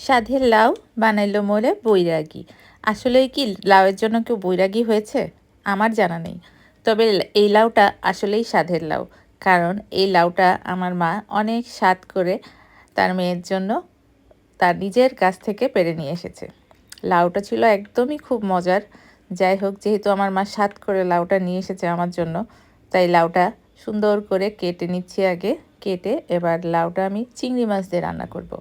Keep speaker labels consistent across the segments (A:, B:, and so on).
A: সাধের লাউ বানাইলো মোরে বৈরাগী। আসলে কি লাউয়ের জন্য কেউ বৈরাগী হয়েছে? আমার জানা নেই। তবে এই লাউটা আসলেই স্বাদের লাউ। কারণ এই লাউটা আমার মা অনেক স্বাদ করে তার মেয়ের জন্য তার নিজের গাছ থেকে পেড়ে নিয়ে এসেছে। লাউটা ছিল একদমই খুব মজার। যাই হোক, যেহেতু আমার মা স্বাদ করে লাউটা নিয়ে এসেছে আমার জন্য, তাই লাউটা সুন্দর করে কেটে নিচ্ছি আগে। কেটে এবার লাউটা আমি চিংড়ি মাছ দিয়ে রান্না করব।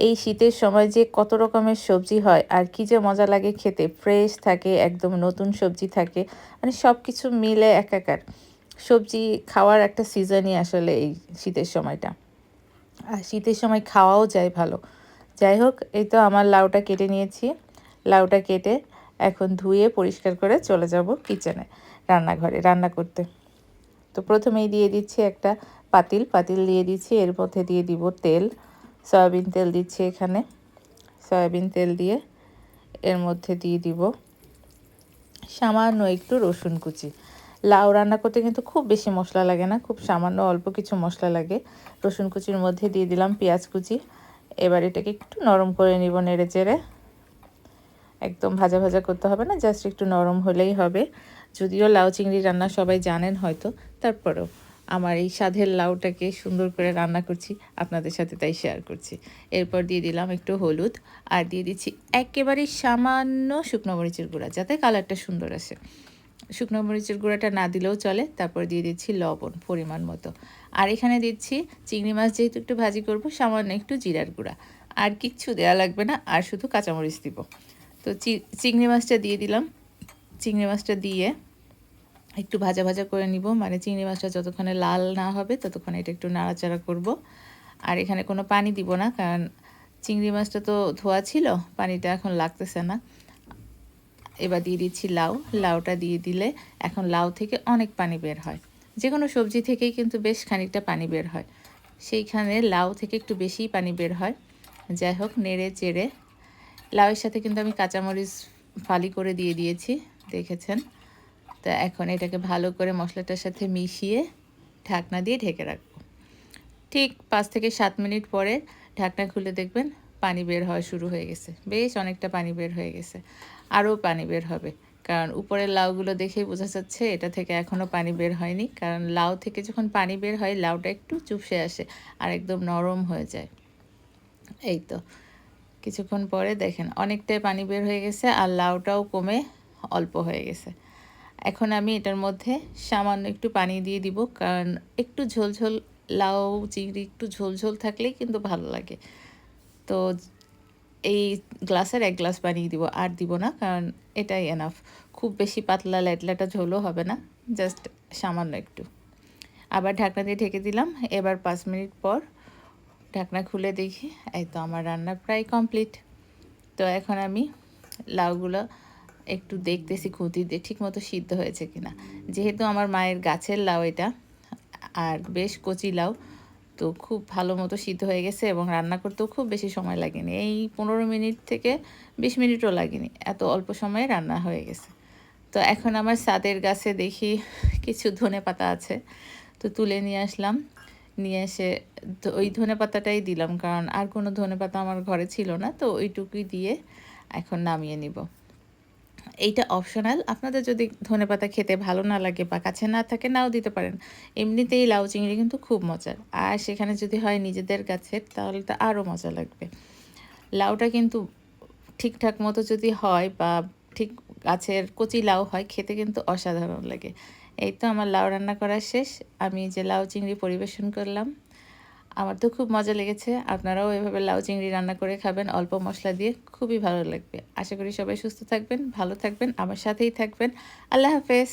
A: এই শীতের সময় যে কত রকমের সবজি হয় আর কি যে মজা লাগে খেতে, ফ্রেশ থাকে, একদম নতুন সবজি থাকে, মানে সব কিছু মিলে একাকার। সবজি খাওয়ার একটা সিজনই আসলে এই শীতের সময়টা, আর শীতের সময় খাওয়াও যায় ভালো। যাই হোক, এই তো আমার লাউটা কেটে নিয়েছি। লাউটা কেটে এখন ধুয়ে পরিষ্কার করে চলে যাব কিচেনে, রান্নাঘরে রান্না করতে। তো প্রথমেই দিয়ে দিচ্ছি একটা পাতিল দিয়ে দিচ্ছি, এর মধ্যে দিয়ে দিব তেল, সয়াবিন তেল দিচ্ছি এখানে। সয়াবিন তেল দিয়ে এর মধ্যে দিয়ে দিব সামান্য একটু রসুন কুচি। লাউ রান্না করতে কিন্তু খুব বেশি মশলা লাগে না, খুব সামান্য অল্প কিছু মশলা লাগে। রসুন কুচির মধ্যে দিয়ে দিলাম পেঁয়াজ কুচি। এবার এটাকে একটু নরম করে নিব নেড়ে চেড়ে। একদম ভাজা ভাজা করতে হবে না, জাস্ট একটু নরম হলেই হবে। যদিও লাউ চিংড়ি রান্না সবাই জানেন হয়তো, তারপরেও আমার এই স্বাদের লাউটাকে সুন্দর করে রান্না করছি আপনাদের সাথে, তাই শেয়ার করছি। এরপর দিয়ে দিলাম একটু হলুদ, আর দিয়ে দিচ্ছি একেবারে সামান্য শুকনো মরিচের গুঁড়া, যাতে কালারটা সুন্দর আসে। শুকনো মরিচের গুঁড়াটা না দিলেও চলে। তারপর দিয়ে দিচ্ছি লবণ পরিমাণ মতো। আর এখানে দিচ্ছি চিংড়ি মাছ, যেহেতু একটু ভাজি করব, সামান্য একটু জিরার গুঁড়া। আর কিচ্ছু দেওয়া লাগবে না, আর শুধু কাঁচামরিচ দিব। তো চিংড়ি মাছটা দিয়ে দিলাম। চিংড়ি মাছটা দিয়ে একটু ভাজা ভাজা করে নিব, মানে চিংড়ি মাছটা যতক্ষণে লাল না হবে ততক্ষণে এটা একটু নাড়াচাড়া করব। আর এখানে কোনো পানি দিব না, কারণ চিংড়ি মাছটা তো ধোয়া ছিল, পানিটা এখন লাগতেছে না। এবার দিয়ে দিচ্ছি লাউ। লাউটা দিয়ে দিলে এখন লাউ থেকে অনেক পানি বের হয়। যে কোনো সবজি থেকেই কিন্তু বেশ খানিকটা পানি বের হয়, সেইখানে লাউ থেকে একটু বেশিই পানি বের হয়। যাই হোক, নেড়ে চেড়ে লাউয়ের সাথে কিন্তু আমি কাঁচামরিচ ফালি করে দিয়ে দিয়েছি, দেখেছেন। তো এখন এটাকে ভালো করে মশলাটার সাথে মিশিয়ে ঢাকনা দিয়ে ঢেকে রাখবো। ঠিক 5 থেকে 7 মিনিট পরে ঢাকনা খুলে দেখবেন পানি বের হওয়া শুরু হয়ে গেছে, বেশ অনেকটা পানি বের হয়ে গেছে। আরও পানি বের হবে, কারণ উপরের লাউগুলো দেখেই বোঝা যাচ্ছে এটা থেকে এখনও পানি বের হয়নি। কারণ লাউ থেকে যখন পানি বের হয় লাউটা একটু চুপসে আসে আর একদম নরম হয়ে যায়। এই তো কিছুক্ষণ পরে দেখেন অনেকটাই পানি বের হয়ে গেছে, আর লাউটাও কমে অল্প হয়ে গেছে। এখন আমি এটার মধ্যে সামান্য একটু পানি দিয়ে দিব, কারণ একটু ঝোলঝোল লাউ চিংড়ি একটু ঝোলঝোল থাকলেই কিন্তু ভালো লাগে। তো এই গ্লাসের 1 গ্লাস পানি দিব, আর দিব না, কারণ এটাই এনাফ। খুব বেশি পাতলা ল্যাটলাটা ঝোলও হবে না, জাস্ট সামান্য একটু। আবার ঢাকনা দিয়ে ঢেকে দিলাম। এবার 5 মিনিট পর ঢাকনা খুলে দেখি, এই তো আমার রান্না প্রায় কমপ্লিট। তো এখন আমি লাউগুলো একটু দেখতেছি খুঁতি দিয়ে ঠিকমতো সিদ্ধ হয়েছে কিনা। যেহেতু আমার মায়ের গাছের লাউ এটা, আর বেশ কচি লাউ, তো খুব ভালো মতো সিদ্ধ হয়ে গেছে এবং রান্না করতেও খুব বেশি সময় লাগেনি। এই 15 মিনিট থেকে 20 মিনিটও লাগেনি, এত অল্প সময়ে রান্না হয়ে গেছে। তো এখন আমার ছাদের গাছে দেখি কিছু ধনেপাতা আছে, তো তুলে নিয়ে আসলাম। নিয়ে এসে ওই ধনেপাতাটাই দিলাম, কারণ আর কোনো ধনেপাতা আমার ঘরে ছিল না, তো ওইটুকুই দিয়ে এখন নামিয়ে নিব। এইটা অপশনাল, আপনাদের যদি ধনেপাতা খেতে ভালো না লাগে বা কাছে না থাকে নাও দিতে পারেন। এমনিতেই লাউ চিংড়ি কিন্তু খুব মজার, আর সেখানে যদি হয় নিজেদের গাছের তাহলে তো আরও মজা লাগবে। লাউটা কিন্তু ঠিকঠাক মতো যদি হয় বা ঠিক গাছের কচি লাউ হয়, খেতে কিন্তু অসাধারণ লাগে। এই তো আমার লাউ রান্না করা শেষ। আমি যে লাউ চিংড়ি পরিবেশন করলাম, আমার তো খুব মজা লেগেছে। আপনারাও এভাবে লাউ চিংড়ি রান্না করে খাবেন অল্প মশলা দিয়ে, খুবই ভালো লাগবে। আশা করি সবাই সুস্থ থাকবেন, ভালো থাকবেন, আমার সাথেই থাকবেন। আল্লাহ হাফেজ।